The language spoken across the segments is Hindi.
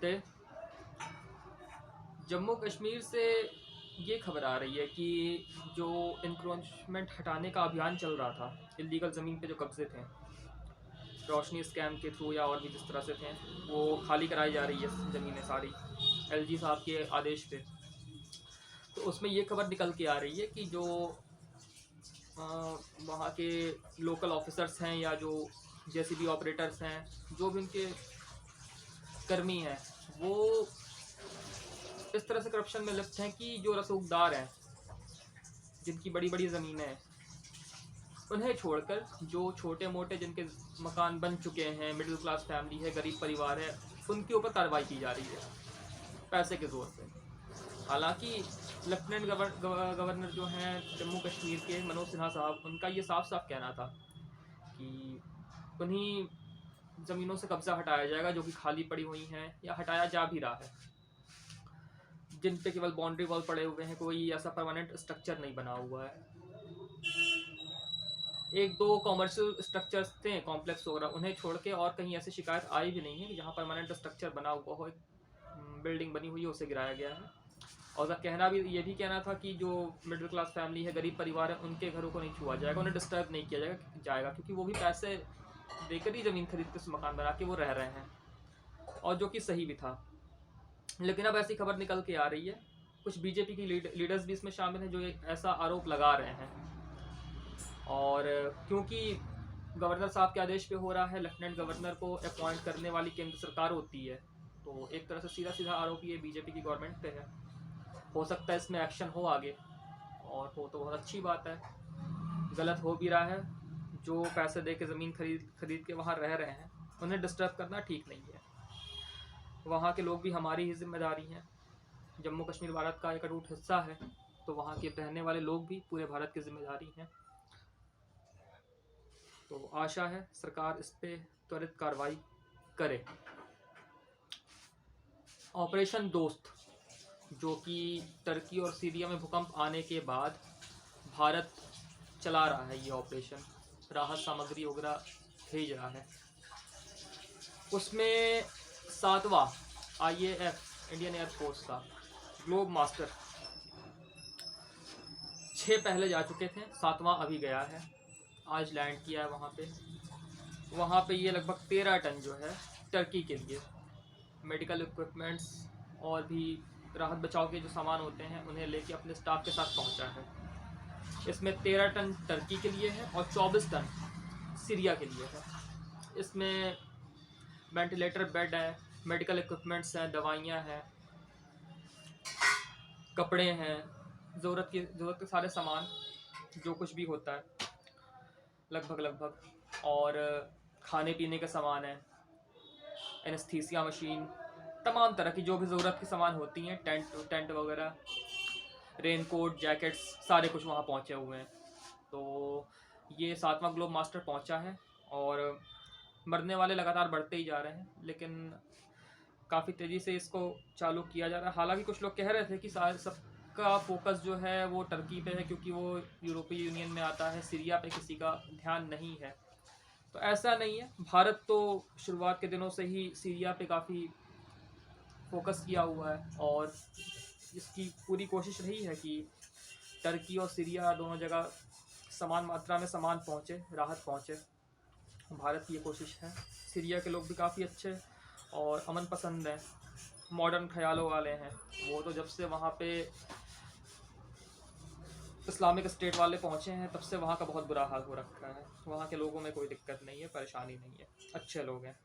नमस्ते। जम्मू कश्मीर से ये खबर आ रही है कि जो इंक्रोचमेंट हटाने का अभियान चल रहा था, इल्लीगल ज़मीन पे जो कब्ज़े थे, रोशनी स्कैम के थ्रू या और भी जिस तरह से थे, वो खाली कराई जा रही है ज़मीनें सारी, एलजी साहब के आदेश पे। तो उसमें ये खबर निकल के आ रही है कि जो वहाँ के लोकल ऑफिसर्स हैं या जो जेसीबी ऑपरेटर्स हैं, जो भी उनके कर्मी हैं, वो इस तरह से करप्शन में लिप्त हैं कि जो रसूखदार हैं, जिनकी बड़ी बड़ी ज़मीनें हैं, उन्हें छोड़कर जो छोटे मोटे जिनके मकान बन चुके हैं, मिडिल क्लास फैमिली है, गरीब परिवार है, उनके ऊपर कार्रवाई की जा रही है पैसे के ज़ोर पे। हालांकि लेफ्टिनेंट गवर्नर जो हैं जम्मू कश्मीर के, मनोज सिन्हा साहब, उनका ये साफ साफ कहना था कि उन्हीं ज़मीनों से कब्ज़ा हटाया जाएगा जो कि खाली पड़ी हुई हैं या हटाया जा भी रहा है, जिन पे केवल बाउंड्री वॉल पड़े हुए हैं, कोई ऐसा परमानेंट स्ट्रक्चर नहीं बना हुआ है। एक दो कॉमर्शियल स्ट्रक्चर्स थे, कॉम्प्लेक्स वगैरह, उन्हें छोड़ के और कहीं ऐसी शिकायत आई भी नहीं है कि जहाँ परमानेंट स्ट्रक्चर बना हुआ हो, एक बिल्डिंग बनी हुई है, उसे गिराया गया है। और उसका कहना भी ये भी कहना था कि जो मिडिल क्लास फैमिली है, गरीब परिवार है, उनके घरों को नहीं छुआ जाएगा, उन्हें डिस्टर्ब नहीं किया जाएगा क्योंकि वो भी पैसे देकर ही ज़मीन खरीद के मकान बना के वो रह रहे हैं, और जो कि सही भी था। लेकिन अब ऐसी खबर निकल के आ रही है, कुछ बीजेपी की लीडर्स भी इसमें शामिल हैं जो एक ऐसा आरोप लगा रहे हैं। और क्योंकि गवर्नर साहब के आदेश पे हो रहा है, लेफ्टिनेंट गवर्नर को अपॉइंट करने वाली केंद्र सरकार होती है, तो एक तरह से सीधा सीधा आरोप ये बीजेपी की गवर्नमेंट पे है। हो सकता है इसमें एक्शन हो आगे, और हो तो बहुत अच्छी बात है। गलत हो भी रहा है, जो पैसे दे के ज़मीन खरीद के वहाँ रह रहे हैं, उन्हें डिस्टर्ब करना ठीक नहीं है। वहाँ के लोग भी हमारी ही जिम्मेदारी हैं। जम्मू कश्मीर भारत का एक अटूट हिस्सा है, तो वहाँ के रहने वाले लोग भी पूरे भारत की जिम्मेदारी हैं। तो आशा है सरकार इस पे त्वरित कार्रवाई करे। ऑपरेशन दोस्त, जो कि टर्की और सीरिया में भूकंप आने के बाद भारत चला रहा है, ये ऑपरेशन राहत सामग्री वगैरह भेज रहा है, उसमें 7वां IAF इंडियन एयरफोर्स का ग्लोब मास्टर 6 पहले जा चुके थे, 7वां अभी गया है, आज लैंड किया है वहाँ पे ये लगभग 13 टन जो है टर्की के लिए मेडिकल इक्विपमेंट्स और भी राहत बचाव के जो सामान होते हैं उन्हें लेके अपने स्टाफ के साथ पहुँचा है। इसमें 13 टन टर्की के लिए है और 24 टन सीरिया के लिए है। इसमें वेंटिलेटर बेड है, मेडिकल इक्विपमेंट्स हैं, दवाइयाँ हैं, कपड़े हैं, ज़रूरत के सारे सामान जो कुछ भी होता है लगभग, और खाने पीने के सामान है, एनेस्थीसिया मशीन, तमाम तरह की जो भी ज़रूरत की सामान होती हैं, टेंट वगैरह, रेनकोट, जैकेट्स, सारे कुछ वहाँ पहुँचे हुए हैं। तो ये 7वां ग्लोब मास्टर पहुँचा है, और मरने वाले लगातार बढ़ते ही जा रहे हैं, लेकिन काफ़ी तेज़ी से इसको चालू किया जा रहा है। हालांकि कुछ लोग कह रहे थे कि सबका फोकस जो है वो टर्की पे है क्योंकि वो यूरोपीय यूनियन में आता है, सीरिया पे किसी का ध्यान नहीं है। तो ऐसा नहीं है, भारत तो शुरुआत के दिनों से ही सीरिया पे काफ़ी फोकस किया हुआ है, और इसकी पूरी कोशिश रही है कि टर्की और सीरिया दोनों जगह समान मात्रा में सामान पहुँचे, राहत पहुँचे। भारत की ये कोशिश है। सीरिया के लोग भी काफ़ी अच्छे और अमन पसंद हैं, मॉडर्न ख्यालों वाले हैं। वो तो जब से वहाँ पे इस्लामिक स्टेट वाले पहुँचे हैं तब से वहाँ का बहुत बुरा हाल हो रखा है। वहाँ के लोगों में कोई दिक्कत नहीं है, परेशानी नहीं है, अच्छे लोग हैं।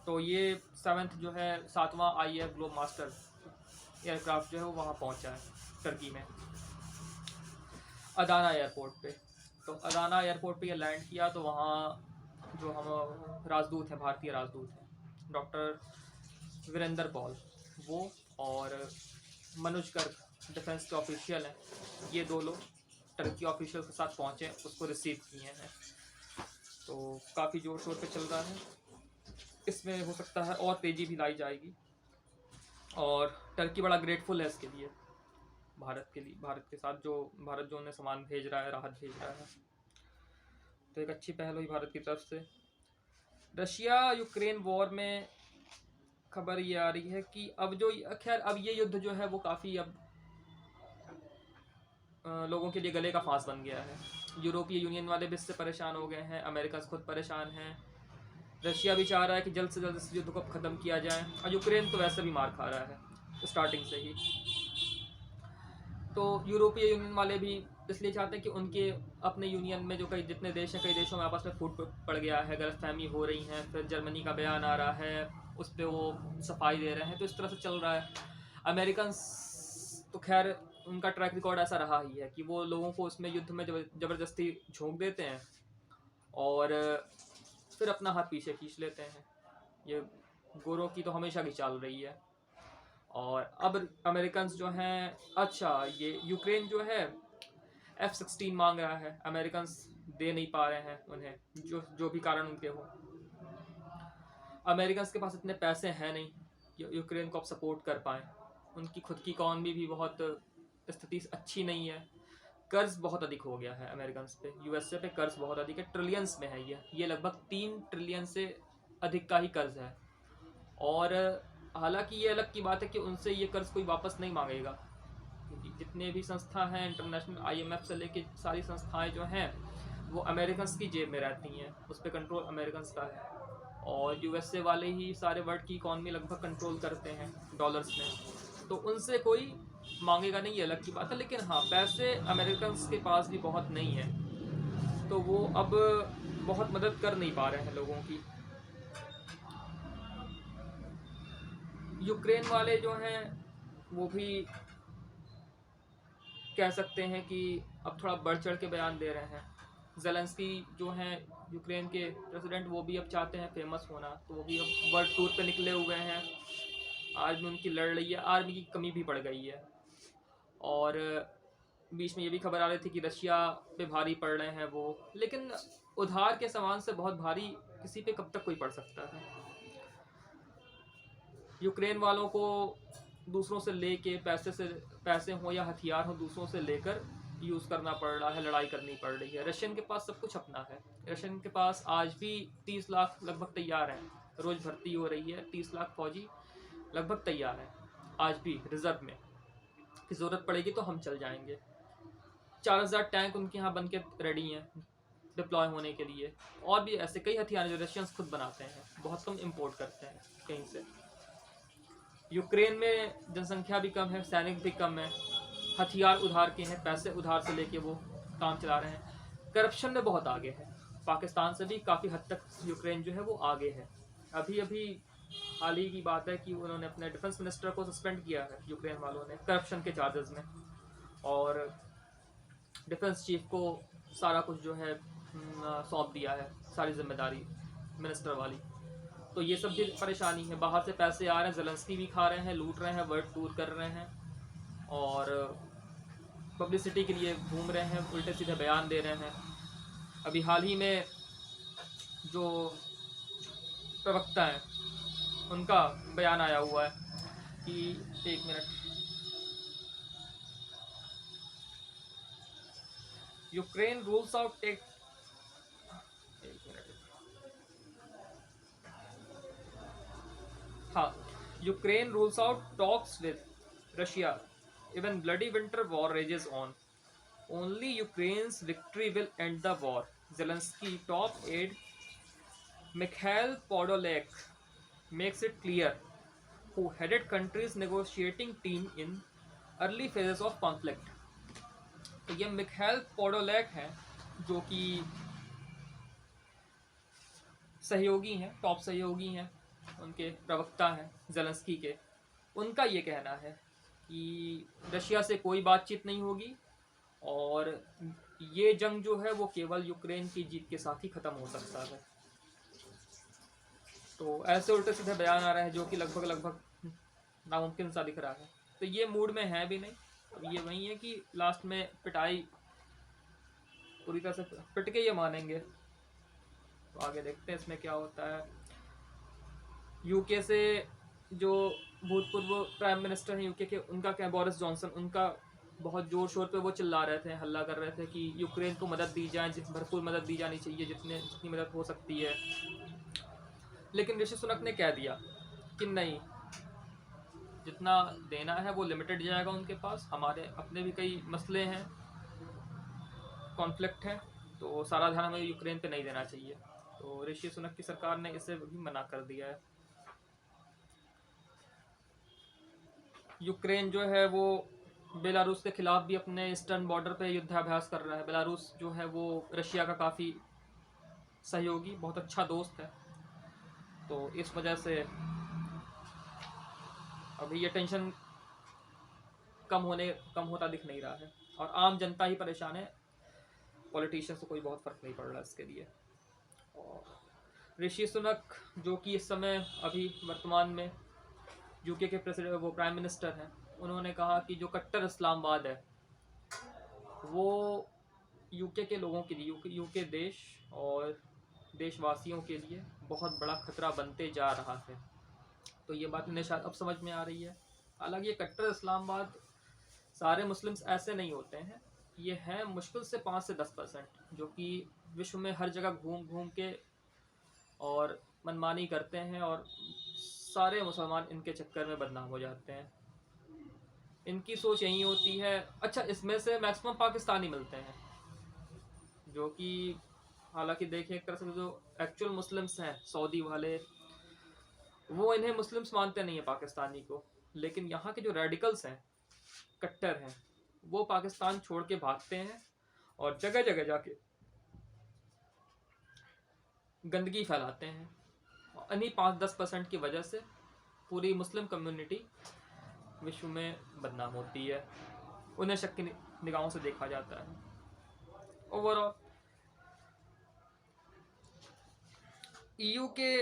तो ये 7th जो है 7वां IAF ग्लोब मास्टर एयरक्राफ्ट जो है वो वहाँ पहुँचा है टर्की में, अदाना एयरपोर्ट पे। तो अदाना एयरपोर्ट पे ये लैंड किया, तो वहाँ जो हम राजदूत हैं, भारतीय राजदूत हैं, डॉक्टर वीरेंद्र पॉल, वो और मनोज गर्ग डिफेंस के ऑफिशियल हैं, ये 2 लोग टर्की ऑफिशियल के साथ पहुँचे, उसको रिसीव किए हैं। तो काफ़ी ज़ोर शोर पे चल रहा है, इसमें हो सकता है और तेज़ी भी लाई जाएगी, और टर्की बड़ा ग्रेटफुल है इसके लिए, भारत के साथ जो भारत जो उन्हें सामान भेज रहा है, राहत भेज रहा है। तो एक अच्छी पहल हुई भारत की तरफ से। रशिया यूक्रेन वॉर में खबर ये आ रही है कि अब जो, खैर अब ये युद्ध जो है वो काफ़ी अब लोगों के लिए गले का फांस बन गया है। यूरोपीय यूनियन वाले भी इससे परेशान हो गए हैं, अमेरिका खुद परेशान है, रशिया भी चाह रहा है कि जल्द से जल्द इस युद्ध को ख़त्म किया जाए, और यूक्रेन तो वैसे भी मार खा रहा है स्टार्टिंग से ही। तो यूरोपीय यूनियन वाले भी इसलिए चाहते हैं कि उनके अपने यूनियन में जो कई जितने देश हैं, कई देशों में आपस में फूट पड़ गया है, गलतफहमी हो रही हैं, फिर जर्मनी का बयान आ रहा है, उस पर वो सफाई दे रहे हैं, तो इस तरह से चल रहा है। अमेरिकन तो खैर उनका ट्रैक रिकॉर्ड ऐसा रहा ही है कि वो लोगों को उसमें युद्ध में ज़बरदस्ती झोंक देते हैं और फिर अपना हाथ पीछे खींच लेते हैं। ये गोरों की तो हमेशा की चाल रही है। और अब अमेरिकन जो हैं, अच्छा ये यूक्रेन जो है F-16 मांग रहा है, अमेरिकन दे नहीं पा रहे हैं उन्हें, जो भी कारण उनके हो। अमेरिकन के पास इतने पैसे हैं नहीं कि यूक्रेन को अब सपोर्ट कर पाएँ। उनकी खुद की इकॉनमी भी बहुत स्थिति अच्छी नहीं है, कर्ज बहुत अधिक हो गया है अमेरिकन पे, यूएसए पे कर्ज बहुत अधिक है, ट्रिलियंस में है ये लगभग 3 ट्रिलियन से अधिक का ही कर्ज है। और हालांकि ये अलग की बात है कि उनसे ये कर्ज कोई वापस नहीं मांगेगा, क्योंकि जितने भी संस्था हैं इंटरनेशनल, IMF से लेके सारी संस्थाएं जो हैं वो अमेरिकन की जेब में रहती हैं, उस पर कंट्रोल अमेरिकन का है, और यूएसए वाले ही सारे वर्ल्ड की इकॉनमी लगभग कंट्रोल करते हैं डॉलर्स में, तो उनसे कोई मांगेगा नहीं, ये अलग की बात है। लेकिन हाँ, पैसे अमेरिकन के पास भी बहुत नहीं है, तो वो अब बहुत मदद कर नहीं पा रहे हैं लोगों की। यूक्रेन वाले जो हैं वो भी कह सकते हैं कि अब थोड़ा बढ़ चढ़ के बयान दे रहे हैं। ज़ेलेंस्की जो हैं यूक्रेन के प्रेसिडेंट, वो भी अब चाहते हैं फेमस होना, तो वो भी अब वर्ल्ड टूर पे निकले हुए हैं। आर्मी उनकी लड़ रही है, आर्मी की कमी भी पड़ गई है। और बीच में ये भी खबर आ रही थी कि रशिया पे भारी पड़ रहे हैं वो, लेकिन उधार के सामान से बहुत भारी किसी पे कब तक कोई पड़ सकता है। यूक्रेन वालों को दूसरों से लेके पैसे हो या हथियार हो, दूसरों से लेकर यूज़ करना पड़ रहा है, लड़ाई करनी पड़ रही है। रशियन के पास सब कुछ अपना है, रशियन के पास आज भी 30 लाख लगभग तैयार हैं, रोज़ भर्ती हो रही है, 30 लाख फौजी लगभग तैयार हैं आज भी रिजर्व में, कि ज़रूरत पड़ेगी तो हम चल जाएंगे। 4000 टैंक उनके यहाँ बन के रेडी हैं डिप्लॉय होने के लिए, और भी ऐसे कई हथियार जो रशियंस खुद बनाते हैं, बहुत कम इंपोर्ट करते हैं कहीं से। यूक्रेन में जनसंख्या भी कम है, सैनिक भी कम है, हथियार उधार के हैं, पैसे उधार से लेके वो काम चला रहे हैं, करप्शन में बहुत आगे है, पाकिस्तान से भी काफ़ी हद तक यूक्रेन जो है वो आगे है। अभी अभी हाल ही की बात है कि उन्होंने अपने डिफेंस मिनिस्टर को सस्पेंड किया है यूक्रेन वालों ने करप्शन के चार्जेस में, और डिफेंस चीफ को सारा कुछ जो है सौंप दिया है, सारी जिम्मेदारी मिनिस्टर वाली। तो ये सब भी परेशानी है, बाहर से पैसे आ रहे हैं, ज़ेलेंस्की भी खा रहे हैं, लूट रहे हैं, वर्ल्ड टूर कर रहे हैं, और पब्लिसिटी के लिए घूम रहे हैं, उल्टे सीधे बयान दे रहे हैं। अभी हाल ही में जो प्रवक्ता हैं उनका बयान आया हुआ है कि, एक मिनट, यूक्रेन रूल्स आउट टेक, हाँ, Ukraine rules out talks with Russia, even bloody winter war rages on, only Ukraine's victory will end the war, Zelensky top aide Mikhail Podolyak makes it clear, who headed country's negotiating team in early phases of conflict। तो ये मिखाइल पोडोलैक हैं जो कि सहयोगी हैं, टॉप सहयोगी हैं, उनके प्रवक्ता हैं ज़ेलेंस्की के। उनका ये कहना है कि रशिया से कोई बातचीत नहीं होगी, और ये जंग जो है वो केवल यूक्रेन की जीत के साथ ही ख़त्म हो सकता है। तो ऐसे उल्टे सीधे बयान आ रहे हैं जो कि लगभग नामुमकिन सा दिख रहा है। तो ये मूड में है भी नहीं, अब ये वही है कि लास्ट में पिटाई पूरी तरह से पिट के ये मानेंगे। तो आगे देखते हैं इसमें क्या होता है। यूके से जो भूतपूर्व प्राइम मिनिस्टर हैं यूके के, उनका क्या, बोरिस जॉनसन, उनका बहुत ज़ोर शोर पे वो चिल्ला रहे थे, हल्ला कर रहे थे कि यूक्रेन को मदद दी जाए, भरपूर मदद दी जानी चाहिए, जितनी मदद हो सकती है। लेकिन ऋषि सुनक ने कह दिया कि नहीं, जितना देना है वो लिमिटेड जाएगा उनके पास, हमारे अपने भी कई मसले हैं, कॉन्फ्लिक्ट है, तो सारा ध्यान हमें यूक्रेन पे नहीं देना चाहिए। तो ऋषि सुनक की सरकार ने इसे भी मना कर दिया है। यूक्रेन जो है वो बेलारूस के खिलाफ भी अपने ईस्टर्न बॉर्डर पे युद्धाभ्यास कर रहा है। बेलारूस जो है वो रशिया का काफ़ी सहयोगी, बहुत अच्छा दोस्त है, तो इस वजह से अभी ये टेंशन कम होता दिख नहीं रहा है, और आम जनता ही परेशान है, पॉलिटिशियंस को कोई बहुत फ़र्क नहीं पड़ रहा इसके लिए। और ऋषि सुनक जो कि इस समय अभी वर्तमान में यूके के प्रेसिडेंट, वो प्राइम मिनिस्टर हैं, उन्होंने कहा कि जो कट्टर इस्लामाबाद है वो यूके के लोगों के लिए, यूके देश और देशवासियों के लिए बहुत बड़ा खतरा बनते जा रहा है। तो ये बात इन्हें शायद अब समझ में आ रही है। हालांकि ये कट्टर इस्लामाबाद सारे मुस्लिम्स ऐसे नहीं होते हैं, ये हैं मुश्किल से 5 से 10%, जो कि विश्व में हर जगह घूम घूम के और मनमानी करते हैं, और सारे मुसलमान इनके चक्कर में बदनाम हो जाते हैं। इनकी सोच यही होती है। अच्छा, इसमें से मैक्सिमम पाकिस्तानी मिलते हैं, जो कि हालांकि देखें एक तरह से जो एक्चुअल मुस्लिम्स हैं सऊदी वाले, वो इन्हें मुस्लिम्स मानते नहीं है पाकिस्तानी को, लेकिन यहाँ के जो रेडिकल्स हैं, कट्टर हैं, वो पाकिस्तान छोड़ के भागते हैं और जगह जगह जाके गंदगी फैलाते हैं। इन्हीं 5-10% की वजह से पूरी मुस्लिम कम्युनिटी विश्व में बदनाम होती है, उन्हें शक की निगाहों से देखा जाता है। ओवरऑल ईयू के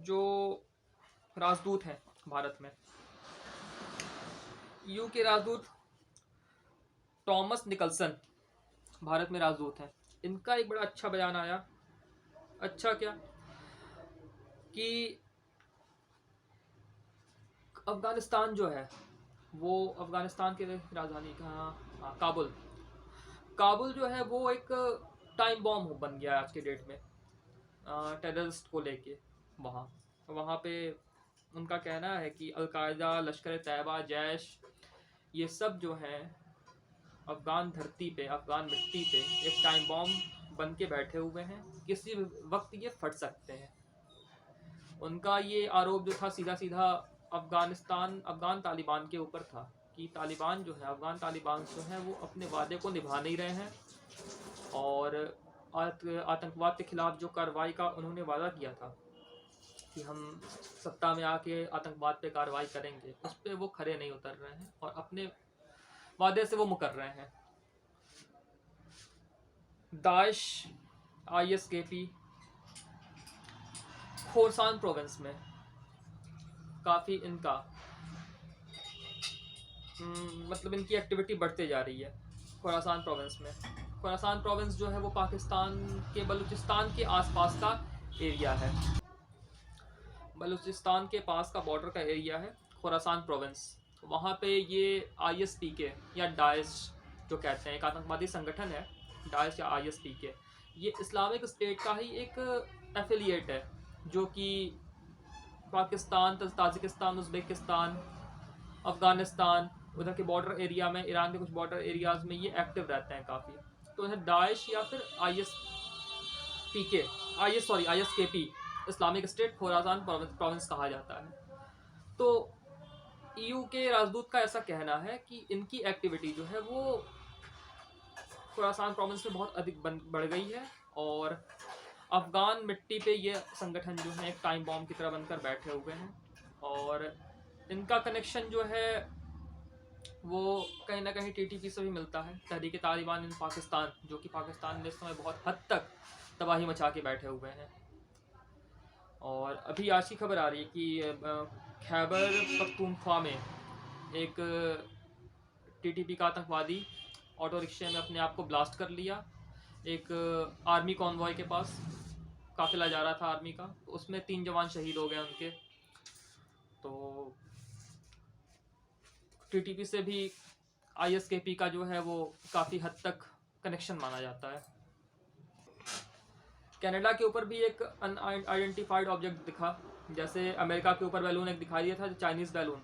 जो राजदूत हैं भारत में, ईयू के राजदूत टॉमस निकलसन भारत में राजदूत हैं। इनका एक बड़ा अच्छा बयान आया। अच्छा क्या कि अफ़गानिस्तान जो है वो, अफ़गानिस्तान की राजधानी कहाँ, काबुल, काबुल जो है वो एक टाइम बॉम्ब बन गया आज के डेट में टेररिस्ट को लेके। वहाँ वहाँ पे उनका कहना है कि अलकायदा, लश्कर तैयबा, जैश, ये सब जो हैं अफ़गान धरती पे, अफ़गान मिट्टी पे एक टाइम बॉम्ब बन के बैठे हुए हैं, किसी वक्त ये फट सकते हैं। उनका ये आरोप जो था सीधा सीधा अफ़गान तालिबान के ऊपर था, कि तालिबान जो है, अफ़गान तालिबान जो है वो अपने वादे को निभा नहीं रहे हैं, और आतंकवाद के खिलाफ जो कार्रवाई का उन्होंने वादा किया था कि हम सत्ता में आके आतंकवाद पे कार्रवाई करेंगे, उस पर वो खरे नहीं उतर रहे हैं और अपने वादे से वो मुकर रहे हैं। दाइश, ISKP खोरसान प्रोविंस में काफ़ी इनका मतलब इनकी एक्टिविटी बढ़ते जा रही है। खोरासान प्रोविंस में, खोरासान प्रोविंस जो है वो पाकिस्तान के बलूचिस्तान के आसपास का एरिया है, बलूचिस्तान के पास का बॉर्डर का एरिया है खोरासान प्रोविंस। वहाँ पे ये ISPK या डाइश जो कहते हैं, एक आतंकवादी संगठन है, डाइश या ISPK, ये इस्लामिक स्टेट का ही एक एफिलिएट है, जो कि पाकिस्तान, ताजिकिस्तान, उज़्बेकिस्तान, अफ़गानिस्तान, उधर के बॉर्डर एरिया में, ईरान के कुछ बॉर्डर एरियाज़ में ये एक्टिव रहते हैं काफ़ी। तो उन्हें दाइश या फिर ISKP, Islamic state Khorasan province कहा जाता है। तो EU के राजदूत का ऐसा कहना है कि इनकी एक्टिविटी जो है वो खोरासान प्रोविंस में बहुत अधिक बढ़ गई है, और अफ़गान मिट्टी पे ये संगठन जो है एक टाइम बॉम्ब की तरह बनकर बैठे हुए हैं, और इनका कनेक्शन जो है वो कहीं ना कहीं TTP से भी मिलता है, तहरीक तालिबान इन पाकिस्तान, जो कि पाकिस्तान में इस समय बहुत हद तक तबाही मचा के बैठे हुए हैं। और अभी आज की खबर आ रही है कि खैबर पख्तूनख्वा में एक TTP का आतंकवादी ऑटो रिक्शे में अपने आप को ब्लास्ट कर लिया। एक आर्मी कॉन्वॉय के पास काफिला जा रहा था आर्मी का, तो उसमें 3 जवान शहीद हो गए उनके। तो TTP से भी ISKP का जो है वो काफ़ी हद तक कनेक्शन माना जाता है। कनाडा के ऊपर भी एक अनआइडेंटिफाइड ऑब्जेक्ट दिखा, जैसे अमेरिका के ऊपर बैलून एक दिखाई दिया था, चाइनीज़ बैलून।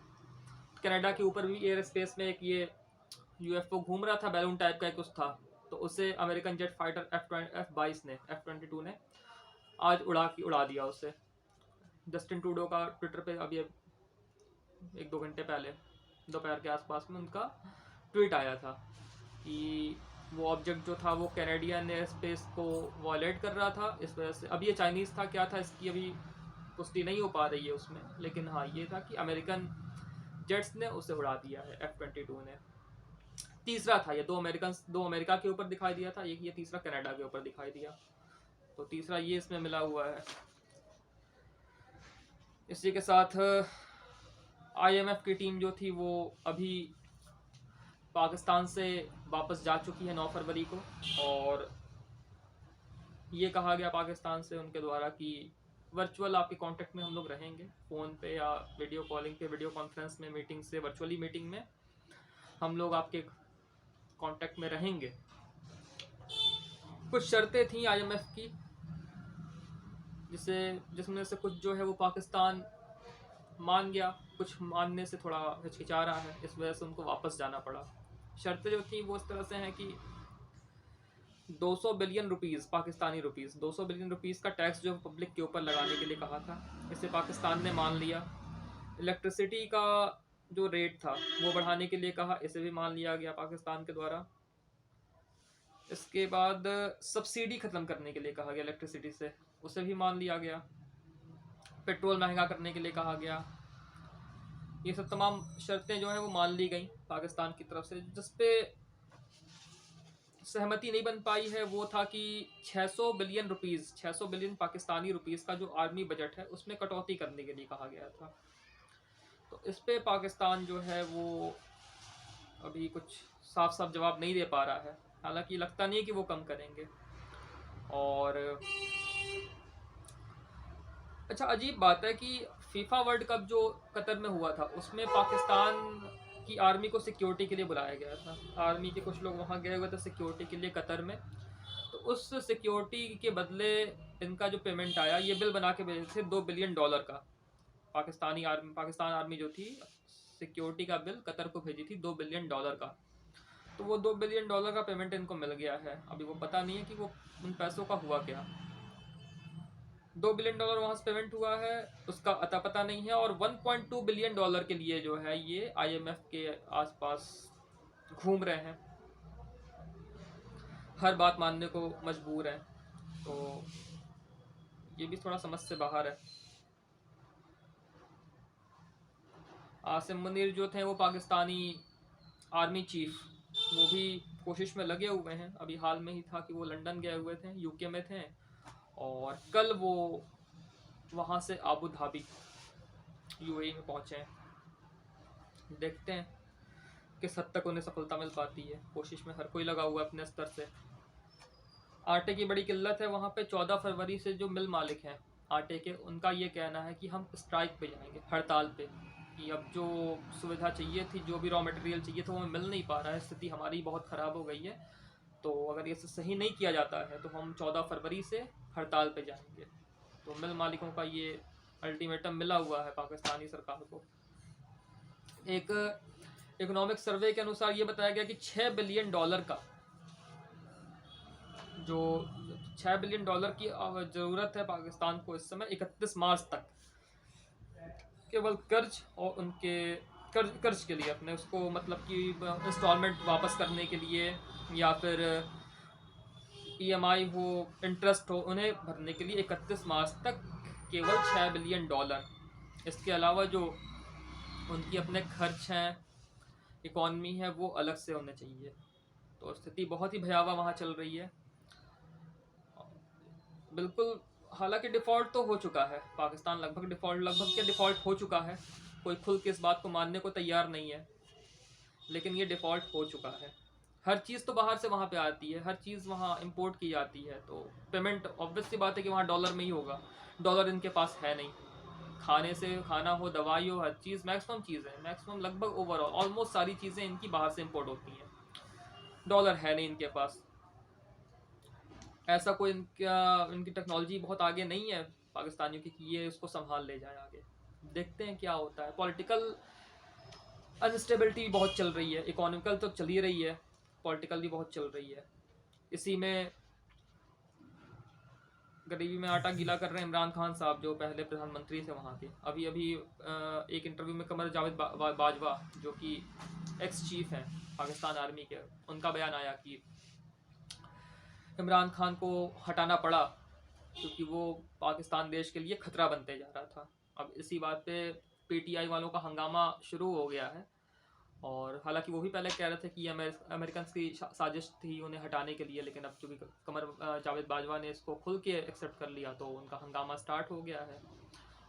कनाडा के ऊपर भी एयर स्पेस में एक ये यूएफओ घूम रहा था, बैलून टाइप का कुछ था। तो उसे अमेरिकन जेट फाइटर F-22 ने आज उड़ा दिया उसे। जस्टिन ट्रूडो का ट्विटर पे अभी 1-2 घंटे पहले दोपहर के आसपास में उनका ट्वीट आया था कि वो ऑब्जेक्ट जो था वो कैनेडियन एयर स्पेस को वॉयलेट कर रहा था। इस वजह से अब ये चाइनीज़ था, क्या था इसकी अभी पुष्टि नहीं हो पा रही है उसमें, लेकिन हाँ ये था कि अमेरिकन जेट्स ने उसे उड़ा दिया है F-22 ने। तीसरा था ये, दो अमेरिका के ऊपर दिखाई दिया था, ये तीसरा कनाडा के ऊपर दिखाई दिया। तो तीसरा ये इसमें मिला हुआ है। इसी के साथ IMF की टीम जो थी वो अभी पाकिस्तान से वापस जा चुकी है 9 फरवरी को, और ये कहा गया पाकिस्तान से उनके द्वारा कि वर्चुअल आपके कांटेक्ट में हम लोग रहेंगे, फ़ोन पे या वीडियो कॉलिंग पे, वीडियो कॉन्फ्रेंस में, मीटिंग से, वर्चुअली मीटिंग में हम लोग आपके कांटेक्ट में रहेंगे। कुछ शर्तें थी IMF की, जिसमें से कुछ जो है वो पाकिस्तान मान गया, कुछ मानने से थोड़ा हिचकिचा रहा है, इस वजह से उनको वापस जाना पड़ा। शर्तें जो थी वो इस तरह से हैं कि 200 billion rupees, Pakistani rupees, 200 billion rupees का टैक्स जो पब्लिक के ऊपर लगाने के लिए कहा था, इसे पाकिस्तान ने मान लिया। इलेक्ट्रिसिटी का जो रेट था वो बढ़ाने के लिए कहा, इसे भी मान लिया गया पाकिस्तान के द्वारा। इसके बाद सब्सिडी ख़त्म करने के लिए कहा गया इलेक्ट्रिसिटी से, उसे भी मान लिया गया। पेट्रोल महंगा करने के लिए कहा गया। ये सब तमाम शर्तें जो हैं वो मान ली गई पाकिस्तान की तरफ से। जिस पे सहमति नहीं बन पाई है वो था कि 600 billion rupees, 600 billion Pakistani rupees का जो आर्मी बजट है उसमें कटौती करने के लिए कहा गया था। तो इस पे पाकिस्तान जो है वो अभी कुछ साफ साफ जवाब नहीं दे पा रहा है, हालांकि लगता नहीं है कि वो कम करेंगे। और अच्छा, अजीब बात है कि फीफा वर्ल्ड कप जो कतर में हुआ था उसमें पाकिस्तान की आर्मी को सिक्योरिटी के लिए बुलाया गया था। आर्मी के कुछ लोग वहाँ गए हुए थे सिक्योरिटी के लिए कतर में। तो उस सिक्योरिटी के बदले इनका जो पेमेंट आया, ये बिल बना के भेजे थे $2 बिलियन का। पाकिस्तान आर्मी जो थी सिक्योरिटी का बिल कतर को भेजी थी $2 बिलियन का। तो वो $2 बिलियन का पेमेंट इनको मिल गया है। अभी वो पता नहीं है कि वो उन पैसों का हुआ क्या। $2 बिलियन वहाँ से पेमेंट हुआ है, उसका अता पता नहीं है। और $1.2 बिलियन के लिए जो है ये IMF के आसपास घूम रहे हैं, हर बात मानने को मजबूर हैं। तो ये भी थोड़ा समझ से बाहर है। आसिम मुनीर जो थे वो पाकिस्तानी आर्मी चीफ, वो भी कोशिश में लगे हुए हैं। अभी हाल में ही था कि वो लंदन गए हुए थे, UK में थे, और कल वो वहाँ से आबू धाबी UAE में पहुँचे हैं। देखते हैं किस हद तक उन्हें सफलता मिल पाती है। कोशिश में हर कोई लगा हुआ है अपने स्तर से। आटे की बड़ी किल्लत है वहाँ पे। 14 फरवरी से जो मिल मालिक हैं आटे के, उनका ये कहना है कि हम स्ट्राइक पे जाएंगे, हड़ताल पे, कि अब जो सुविधा चाहिए थी, जो भी रॉ मटेरियल चाहिए था वो हमें मिल नहीं पा रहा है। स्थिति हमारी बहुत ख़राब हो गई है, तो अगर ये सही नहीं किया जाता है तो हम 14 फरवरी से हड़ताल पे जाएंगे। तो मिल मालिकों का ये अल्टीमेटम मिला हुआ है पाकिस्तानी सरकार को। एक इकोनॉमिक सर्वे के अनुसार ये बताया गया कि $6 बिलियन का जो $6 बिलियन की ज़रूरत है पाकिस्तान को इस समय 31 मार्च तक, केवल कर्ज और उनके कर्ज के लिए, अपने उसको मतलब कि इंस्टॉलमेंट वापस करने के लिए, या फिर EMI हो, इंटरेस्ट हो, उन्हें भरने के लिए 31 मार्च तक केवल $6 बिलियन। इसके अलावा जो उनकी अपने खर्च हैं, इकॉनमी है, वो अलग से होने चाहिए। तो स्थिति बहुत ही भयावह वहाँ चल रही है बिल्कुल। हालांकि डिफ़ॉल्ट तो हो चुका है पाकिस्तान, लगभग क्या डिफ़ॉल्ट हो चुका है। कोई खुल के इस बात को मानने को तैयार नहीं है, लेकिन ये डिफ़ॉल्ट हो चुका है। हर चीज़ तो बाहर से वहाँ पे आती है, हर चीज़ वहाँ इंपोर्ट की जाती है, तो पेमेंट ऑब्वियस सी बात है कि वहाँ डॉलर में ही होगा। डॉलर इनके पास है नहीं। खाने से खाना हो, दवाई हो, हर चीज़, मैक्सिमम लगभग ओवरऑल ऑलमोस्ट सारी चीज़ें इनकी बाहर से इंपोर्ट होती हैं। डॉलर है नहीं इनके पास। ऐसा कोई इनकी टेक्नोलॉजी बहुत आगे नहीं है पाकिस्तानियों की कि ये उसको संभाल ले जाए आगे। देखते हैं क्या होता है। पॉलिटिकल अनस्टेबिलिटी बहुत चल रही है, इकोनॉमिकल तो चल ही रही है, पॉलिटिकल भी बहुत चल रही है। इसी में गरीबी में आटा गीला कर रहे हैं इमरान खान साहब, जो पहले प्रधानमंत्री थे वहाँ के। अभी अभी एक इंटरव्यू में कमर जावेद बाजवा, जो कि एक्स चीफ हैं पाकिस्तान आर्मी के, उनका बयान आया कि इमरान खान को हटाना पड़ा क्योंकि वो पाकिस्तान देश के लिए खतरा बनते जा रहा था। अब इसी बात पे पीटीआई वालों का हंगामा शुरू हो गया है। और हालांकि वो भी पहले कह रहे थे कि अमेरिकन की साजिश थी उन्हें हटाने के लिए, लेकिन अब चूंकि कमर जावेद बाजवा ने इसको खुल के एक्सेप्ट कर लिया तो उनका हंगामा स्टार्ट हो गया है।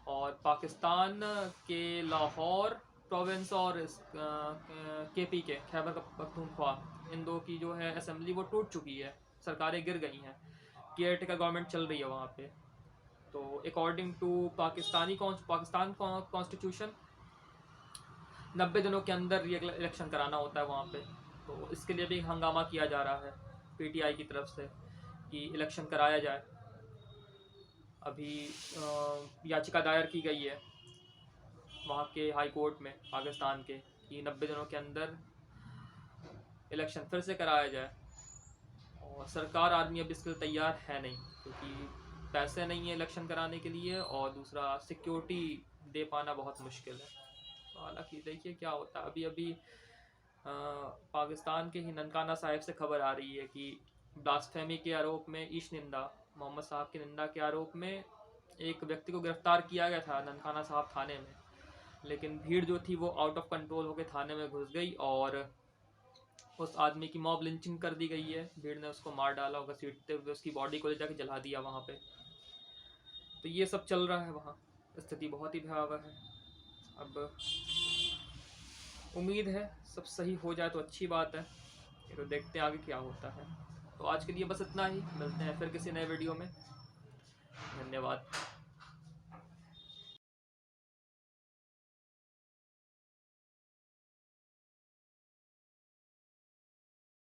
और पाकिस्तान के लाहौर प्रोविंस और केपी के खैबर पख्तूनख्वा, इन दो की जो है असेंबली वो टूट चुकी है, सरकारें गिर गई हैं, केयर टेकर गवर्नमेंट चल रही है वहाँ पे। तो अकॉर्डिंग टू पाकिस्तान कॉन्स्टिट्यूशन 90 दिनों के अंदर इलेक्शन कराना होता है वहाँ पे। तो इसके लिए भी हंगामा किया जा रहा है पीटीआई की तरफ से कि इलेक्शन कराया जाए। अभी याचिका दायर की गई है वहाँ के हाई कोर्ट में पाकिस्तान के कि 90 दिनों के अंदर इलेक्शन फिर से कराया जाए। और सरकार आर्मी अब इसके लिए तैयार है नहीं, क्योंकि पैसे नहीं है इलेक्शन कराने के लिए, और दूसरा सिक्योरिटी दे पाना बहुत मुश्किल है। तो हालांकि देखिए क्या होता है। अभी अभी पाकिस्तान के ही ननकाना साहिब से खबर आ रही है कि ब्लास्फेमी के आरोप में, ईश निंदा, मोहम्मद साहब की निंदा के आरोप में एक व्यक्ति को गिरफ्तार किया गया था ननकाना साहब थाने में। लेकिन भीड़ जो थी वो आउट ऑफ कंट्रोल होकर थाने में घुस गई और उस आदमी की मॉब लिंचिंग कर दी गई है। भीड़ ने उसको मार डाला, घसीटते हुए उसकी बॉडी को ले जाकर जला दिया वहाँ पे। तो ये सब चल रहा है वहाँ, स्थिति बहुत ही भयावह है। अब उम्मीद है सब सही हो जाए तो अच्छी बात है, ये तो देखते हैं आगे क्या होता है। तो आज के लिए बस इतना ही, मिलते हैं फिर किसी नए वीडियो में। धन्यवाद।